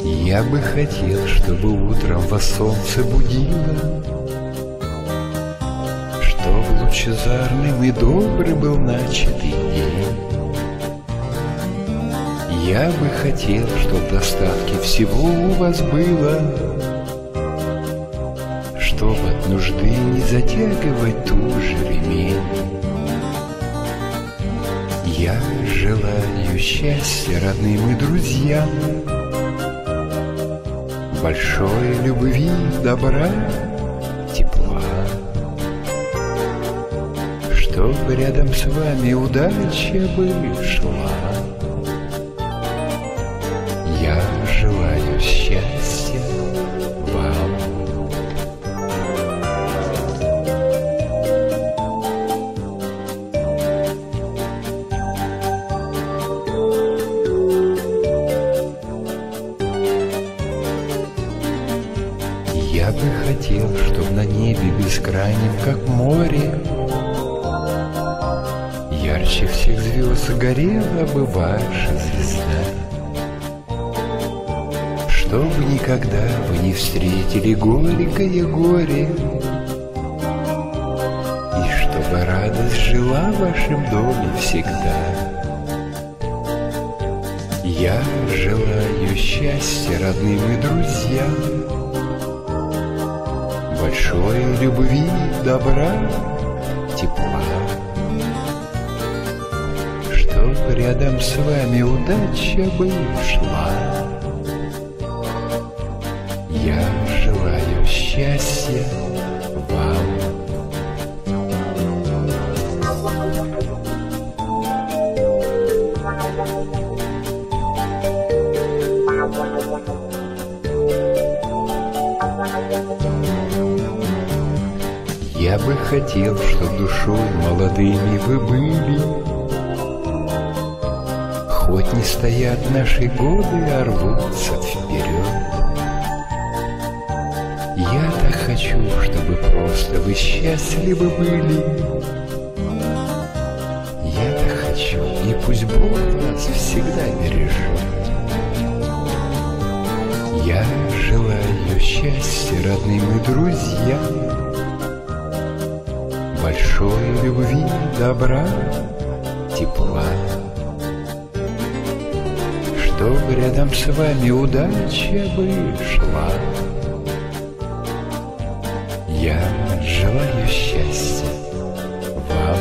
Я бы хотел, чтобы утром вас солнце будило, чтоб лучезарным и добрый был начатый день. Я бы хотел, чтоб достатки всего у вас было, чтоб от нужды не затягивать туже ремень. Я желаю счастья родным и друзьям, большой любви, добра, тепла, чтоб рядом с вами удача бы шла. Я желаю счастья вам. Я бы хотел, чтоб на небе бескрайнем, как море, ярче всех звезд горела бы ваша звезда, чтоб никогда вы не встретили горькое горе, и чтобы радость жила в вашем доме всегда. Я желаю счастья родным и друзьям, большой любви, добра, тепла, чтоб рядом с вами удача бы шла. Я желаю счастья вам. Я бы хотел, чтоб душой молодыми вы были, хоть не стоят наши годы, а рвутся вперед. Я так хочу, чтобы просто вы счастливы были. Я так хочу, и пусть Бог вас всегда бережет. Я желаю счастья родным и друзьям, большой любви, добра, тепла, чтоб рядом с вами удача бы шла. Я желаю счастья вам.